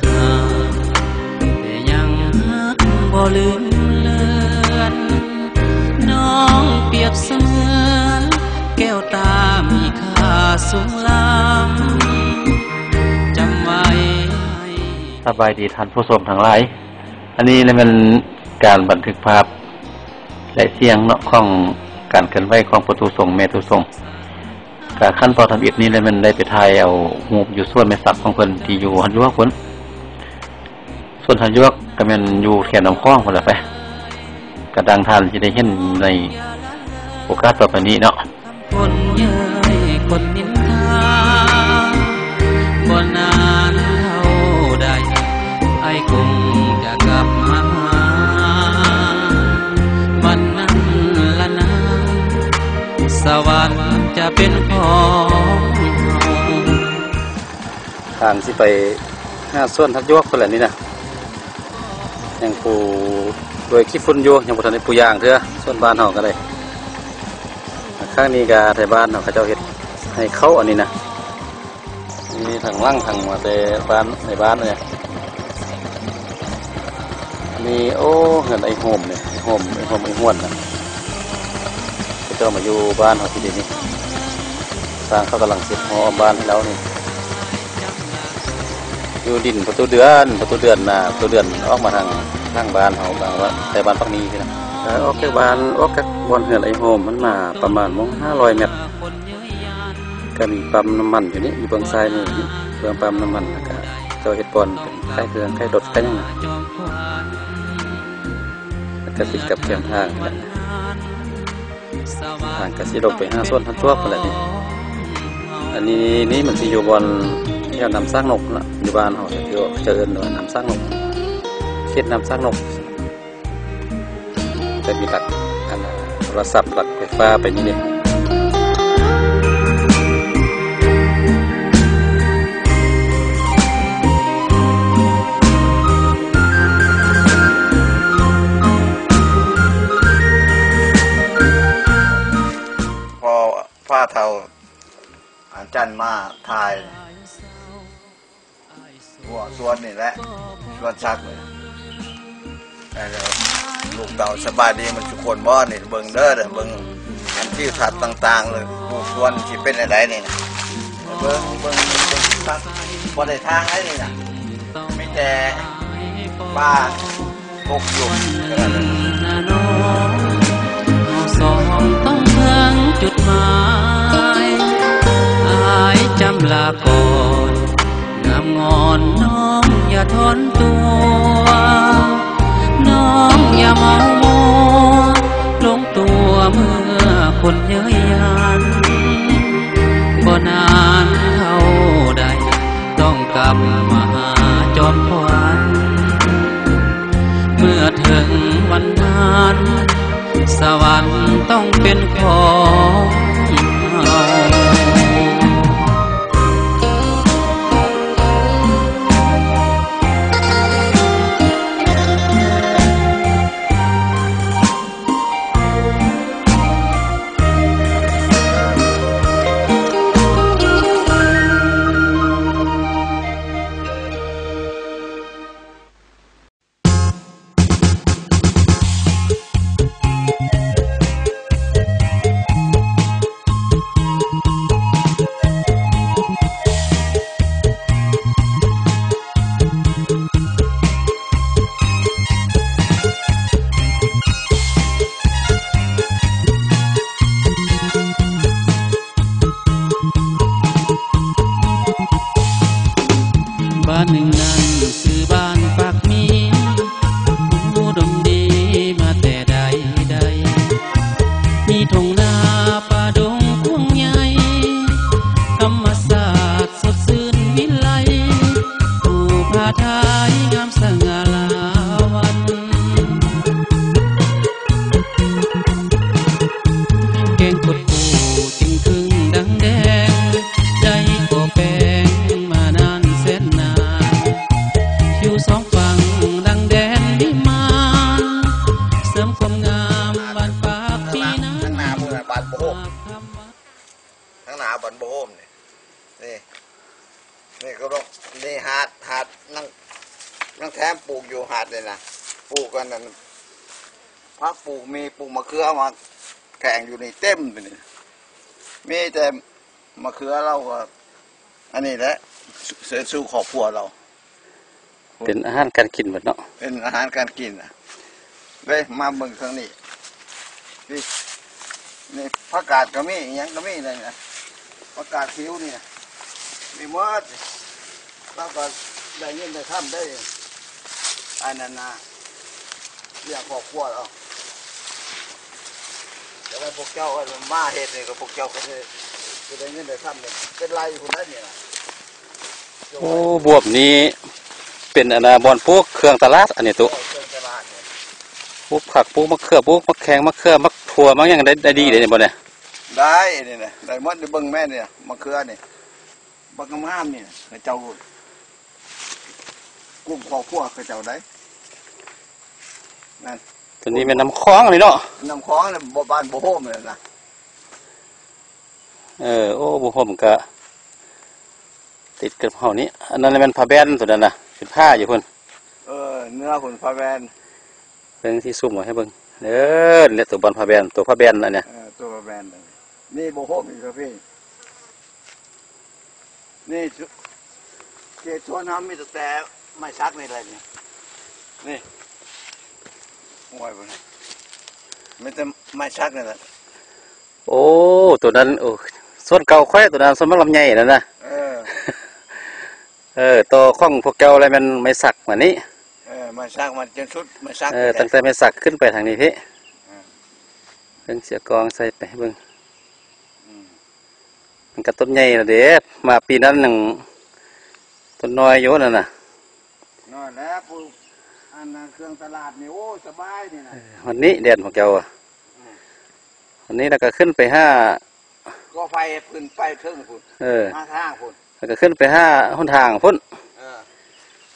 หาแต่ยังฮักบ่ลืมเลือนน้องเปรียบเสมือนแก้วตามีค่าสูงล้ำจำไว้สบายดีท่านผู้ชมทั้งหลายอันนี้เลยมันการบันทึกภาพและเสียงเนาะของการเคลื่อนไหวของประตูสงฆ์แม่ตูสงฆ์การขั้นตอนทำอิฐนี้เลยมันได้ไปถ่ายเอาหูปอยู่ส่วนแม่ศักดิ์ของเพิ่นที่อยู่หันยวกพุ่นส่วนหันยวกก็แม่นอยู่แขนน้ำคลองพุ่นล่ะไปกระดังทานสิได้เห็นในโอกาสต่อไปนี้เนาะคนเย้ยคนนินทาบ่นานเท่าใดไอ้คงจะกลับมาหาวันนั้นละนะสวรรค์จะเป็นของทางสิไปหาส่วนทัดยวกพุ่นล่ะนี่นะยังปูโดยขี้ฝุ่นอยู่ยังบ่ทันได้ปูย่างเด้อส่วนบ้านเฮาก็ได้ข้างนี้ก็ไทบ้านเขาเจ้าเฮ็ดให้เขาอันนี้นะนี่ทางล่างทางมาแต่บ้านในบ้านเนี่ยมีโอ้เห็นไอ้โฮมเนี่ยไอ้ห้วนนะเขาเจ้ามาอยู่บ้านเขาที่เดี๋ยวนี้สร้างเขากำลังเสร็จหอบ้านให้เรานี่อยู่ดินประตูเดือนนะประตูเดือนออกมาทางบ้านเขาบางว่าแต่บ้านปักนี้พี่นะออกจากบ้านออกจากบอนเหือนไอโฮมมันมาประมาณ500 เมตรก็มีปั๊มน้ำมันอยู่นี่อยู่เบื้องซ้ายมือนี่เบื้องปั๊มน้ำมันแล้วก็เจ้าเฮ็ดบอลเป็นใกล้เครื่องใกล้รถใกล้ยังไงแล้วก็ติดกับแคมทางกันทางก็สิลงไป5 ส่วนทันทั่วไปแล้วนี่อันนี้นี่มันสิอยู่บนแถวน้ำสร้างนกนะอยู่บ้านเขาที่เจริญหน่อยน้ำสร้างนกเขตน้ำสร้างนกจะมีหลักโทรศัพท์หลักไฟฟ้าไปนี่เนี่ยพอฟ้าเทาอาจารย์มาถ่ายหัวส่วนนี่แหละส่วนชักเลยแล้วลูกเต่าสบายดีมันทุกคนบ่นี่เบิ่งเด้อเบิ่งอันที่ถัดต่างๆเลยลูกส่วนสิเป็นอะไรนี่นะเบิ่งชักบ่ได้ทางไอ้นี่นะมีแต่บ้าพกอยู่ก็ได้สองต้องเมืองจุดหมายอายจำลาก่อนงามงอนน้องอย่าทนตัวน้องอย่าเมามัวลงตัวเมื่อคนเย้ยยันบ่นานเท่าใดต้องกลับมาหาจอมขวัญเมื่อถึงวันนั้นสวรรค์ต้องเป็นของเราบ้านหนึ่งนั้นคือบ้านปากมีอุดมดีมาแต่ใดมีทงนาป่าดงกว้างใหญ่ธรรมศาสตร์สดชื่นวิไลผู้พาทายงามสง่าลาวันแกงกดปูจึงคึงดังแดงใจก็แปลงมานานแสนนานผิวสองฝั่งดังแดนวิมานเสริมความงามบ้านปากพี่นั้นทั้งนาบุญบ้านโบมทั้งนาบ้านโบมนี่ก็ต้องนี่หาดนั่ง ทั้งแถมปลูกอยู่หาดเลยนะปลูกกันนั่นพักปลูกมีปลูกมะเขือมาแข่งอยู่ในเต็มไปนี่มีแต่มะเขือเราก็อันนี้แหละเสือสู้ครอบครัวเราเป็นอาหารการกินหมดเนาะเป็นอาหารการกินนะเว้ยมาเบิ่งทางนี้นี่ผักกาดก็มียังก็มีเลยนะผักกาดคิ้วนี่มีหมดเราก็ได้เงินได้ทำได้อันนั้นนะเรียกครอบครัวเราแต่ว่าพวกเจ้ามาเฮ็ดนี่ก็พวกเจ้าก็ได้เงินได้ทำเนี่ยเป็นไรคนนั้นเนี่ยนะโอ้บวบนี้เป็นอนาบอนปลูกเครื่องตลาดอันนี้ตุปลูกผักปลูกมะเขือปลูกมะแขงมะเขือมะถั่วมะยังได้ดีเลยเนี่ยบ่เนี่ยได้นี่นะได้หมดได้เบิ่งแม่เนี่ยมะเขือนี่บักงามนี่เจ้ากุ้งคอคั่วเจ้าได้นั่นตัวนี้เป็นน้ำคลองเลยเนาะน้ำคลองเนี่ยบ้านโบโฮมเลยนะโอ้โบโฮมก็ติดกับเฮานี้อันนั้นเป็นผ้าแบนตัวนั้นนะเป็นผ้าอยู่คนเนื้อคนผ้าแบนเบิ่งที่ซุ่มไว้ให้เบิ่งเนี่ยตัวบอลผ้าแบนตัวผ้าแบนอันเนี้ยตัวผ้าแบนนี่โบโฮมอีกครับพี่นี่เกศชวนน้ำมีแต่ไม่ซักไม่อะไรนี่โอ้ยบ่ไม่แต่ไม่ซักนี่แหละโอ้ตัวนั้นโอ้ส่วนเก่าค่อยตัวนั้นส่วนมันลำใหญ่นั่นนะตัวข้องพวกเก่าอะไรมันไม่สักเหมือนนี้ไม่ซักมันจนชุดไม่ซักตั้งแต่ไม่สักขึ้นไปทางนี้พี่เบิ่งเสียกองใส่ไปเบิ่งมันกับต้นใหญ่นะเด็กมาปีนั้นหนึ่งต้นน้อยโยนั่นน่ะน้อยแล้วปูอันเครื่องตลาดนี่โอ้สบายนี่นะวันนี้เด่นของเจ้าวันนี้เราก็ขึ้นไปก็ไฟพื้นไฟเทิงพุ่นมาทางพุ่นแล้วก็ขึ้นไปหนทางพุ่น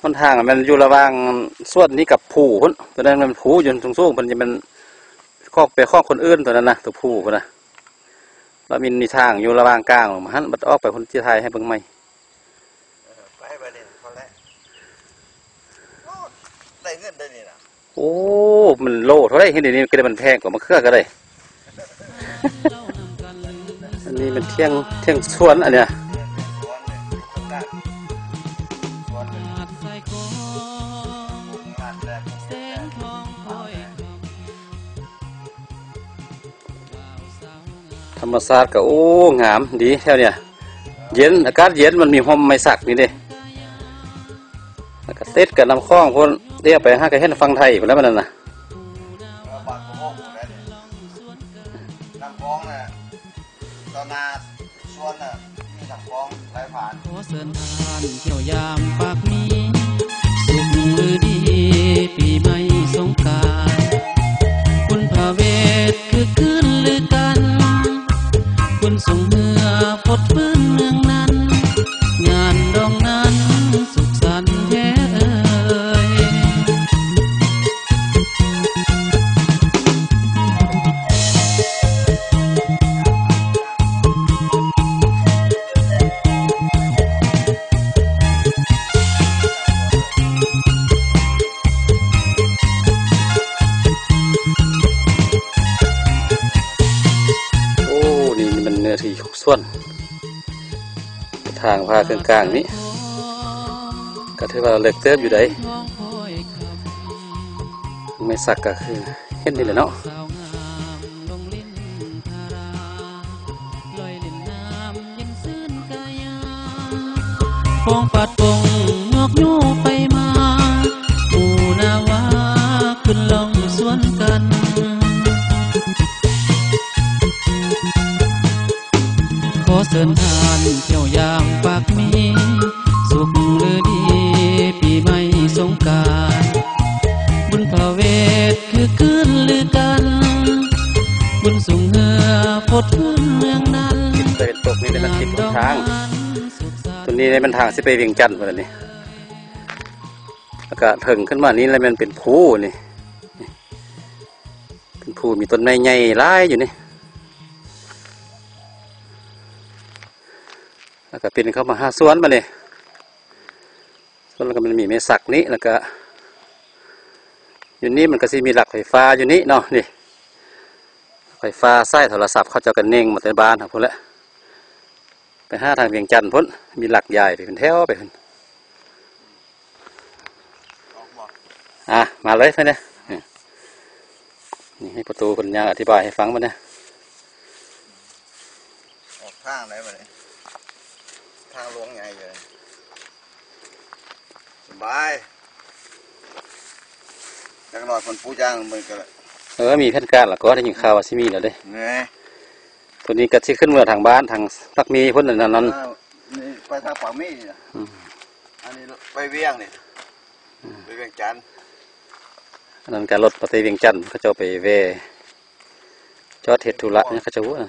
หนทางมันอยู่ระหว่างส่วนนี้กับผู้พุ่นตัวนั้นมันผู้อยู่สูงๆมันจะมันคอกไปคอกคนอื่นตัวนั้นนะตัวผู้พุ่นนะแล้วมีทางอยู่ระหว่างกลางมันหันบัดออกไปคนที่ไทยให้เบิ่งใหม่ไปเด่นพอแล้วได้เงินได้นี่นะโอ้มันโลเท่าไรเห็นเดี๋ยวนี้ก็ได้มันแพงกว่ามะเขือก็ได้อันนี้เป็นเที่ยงสวนอันเนี้ยธรรมศาสตร์ก็โอ้งามดีแถวเนี้ยเย็นอากาศเย็นมันมีห่มไม้สักนี่ดิแล้วก็เต็ดกับน้ำคลองพ่นเรียกไปห้ากระเห็นฟังไทยคนแล้วมันนั่นน่ะน้ำคลองน่ะตอนนาสวนน่ะมีน้ำคลองไหลผ่านขอเชิญทานเที่ยวยามปากมีสุขมือดีปีใหม่สงกรานต์คุณพระเวทคือคืนหรือกันคุณส่งเหือพดพื้นเมืองนั้นงานดองนั้นสุขสันต์แท้ที่ส่วนทางพาเครื่องกลางนี้ก็ถือว่าเล็กเติบอยู่ได้ไม่สักก็คือเห็นนี่แหละเนาะฟองปัดปงงอกยูไปมาปูนาวาขึ้นลงสวนกันขอเชิญทานเที่ยวยามปากมีสุขหรือดีปีใหม่สงกรานต์บุญพระเวทคือคืนหรือกันบุญสูงเหือพดพื้นเมืองนั้นทิศตะวันตกนี่เป็นทิศทางตัวนี้เป็นทางที่ไปเวียงจันทร์วันนี้อากาศถึงขึ้นมานี้แล้วมันเป็นภูนี่เป็นภูมีต้นไม้ใหญ่หลายอยู่นี่แล้วก็เป็นเข้ามาหาสวนมาเลยสวนแล้วก็ ก็มันมีเมสักนี้แล้วก็อยู่นี้มันก็สิมีหลักไฟฟ้าอยู่นี้เนาะนี่ไฟฟ้าสายโทรศัพท์เขาจะกันเน่งมาในบ้านครับพุ่นแหละไปห้าทางเวียงจันทน์พุ่นมีหลักใหญ่ไปเป็นแถวไปพุ่นมาเลยเพื่อนเนี่ยนี่ให้ประตูคนยางอธิบายให้ฟังมาเนี่ยออกทางไหนมาเนี่ยทางหลวงใหญ่เลยสบายจังหวัดคนปูจ้างเหมือนกันมีแผนการแล้วก็ได้ยินข่าวว่าซิมีแล้วเด้เนี่ยตัวนี้ก็ที่ขึ้นเมื่อทางบ้านทางพักมีพุ่นนั่นนี่ไปทางป่ามีนะอันนี้ไปเวียงนี่ไปเวียงจันทน์อันนั้นการรถไปเวียงจันทน์เขาจะไปเวจอดเฮ็ดธุระเนี่ยเขาจะว่า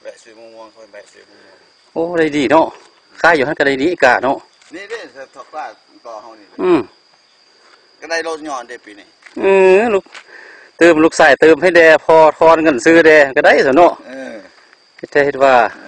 แบะซื้อม่วงคนแบะซื้อม่วงโอ้ได้ดีเนาะค่ายอยู่ท่านก็ได้ดีกะเนาะนี่เด้ถกล้าต่อเฮานี่ก็ได้รถย้อนได้ปีนี้ลูกเติมลูกใส่เติมให้แดพอทอนเงินซื้อแดก็ได้ซะเนาะเฮ็ดว่าเ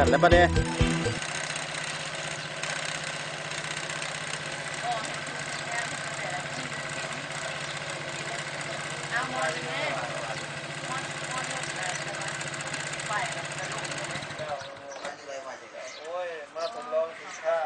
กันแล้วปะเนี่ยโอ้ยมาทดลองสินค้า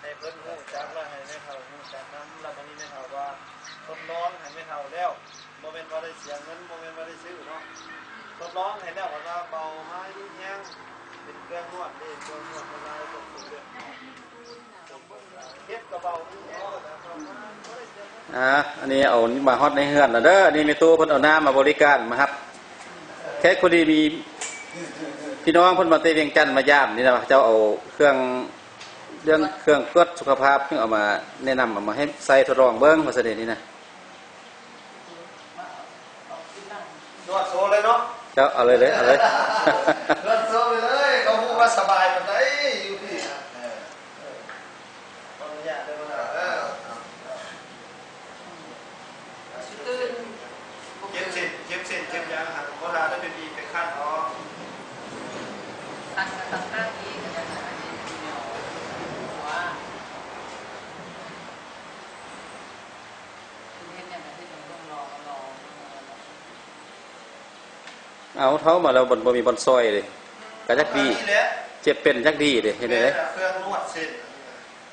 ให้เพิ่นฮู้จักและให้แม่เฒ่าฮู้จักนำแล้วบัดนี้แม่เฒ่าว่าทดลองให้แม่เฒ่าแล้วบ่แม่นว่าได้เสียเงินบ่แม่นว่าได้ซื้อเนาะทดลองให้แล้วว่าเบาไม้ยุ่งแฮงเป็นเครื่องนวดเด้เครื่องนวดละลายตกสุดเลยเฮ็ดก็เบาอยู่เนาะแต่ก็บ่ได้เสียเงิน อันนี้เอามาฮอตในเฮือนแล้วเด้อนี่มีตู้เพิ่นเอาน้ำมาบริการมาครับแค่พอดีมีพี่น้องเพิ่นมาเตเวียงจันทน์มายามนี่นะเจ้าเอาเครื่องตรวจสุขภาพเพิ่งเอามาแนะนำเอามาให้ใส่ทดลองเบิ่งว่าซะเด้นี่นะ นวดโซเลยเนาะ เจ้าเอาเลยเอาเลย นวดโซเลยเขาพูดว่าสบายปานใดอยู่พี่ขออนุญาตเด้อว่าตื่นเจ็บเส้นเจ็บยางหักบ่ทาได้เป็นปีไปคั้นอ๋อคั้นมาตั้งแต่นี้ก็จะหาที่เดียวว่าเอาเท้ามาแล้วบ่มีบอนซอยเลยก็จักดีเจ็บเป็นจักดีเด้เฮ็ดได้ เครื่องนวดเส้น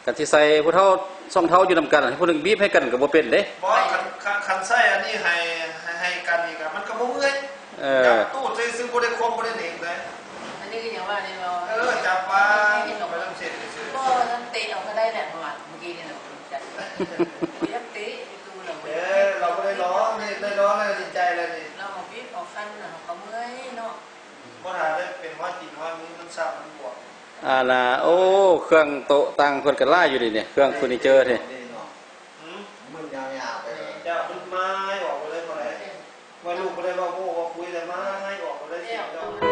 กันสิใส่ผู้เฒ่าซ่องเท้าอยู่นำกันให้ผู้หนึงบีบให้กันก็บ่เป็นเด้ บ่คันใส่อันนี้ให้กันนี่ก็มันก็บ่เมื่อยจับตู้ซื้อบ่ได้คมบ่ได้เหน็บเลย อันนี้ก็อย่างว่าเนี่ยเรา จับว่าไปเริ่มเสร็จซื่อ ก็ทั้งเตะออกก็ได้แหละเมื่อกี้เนี่ยเราจัดทั้งเตะดูเรา เราบ่ได้ร้องนี่ได้ร้องแล้วดีใจแล้วนี่ เราเอาพี่ออกฟันเขาเมื่อยเนาะ บ่ทันได้เป็นว่ากินว่ามือมันซับมันบวก ล่ะโอ้เครื่องโต๊ะตั้งเพิ่นก็ล่าอยู่ดิเนี่ยเครื่องเฟอร์นิเจอร์นี่ มึงยาวๆไปเลย จะมันไม้ออกไปเลยบ่ได้ว่าลูกบ่ได้ว่าโม้ว่าคุยแต่ไม้ออกไปเลยสิเจ้า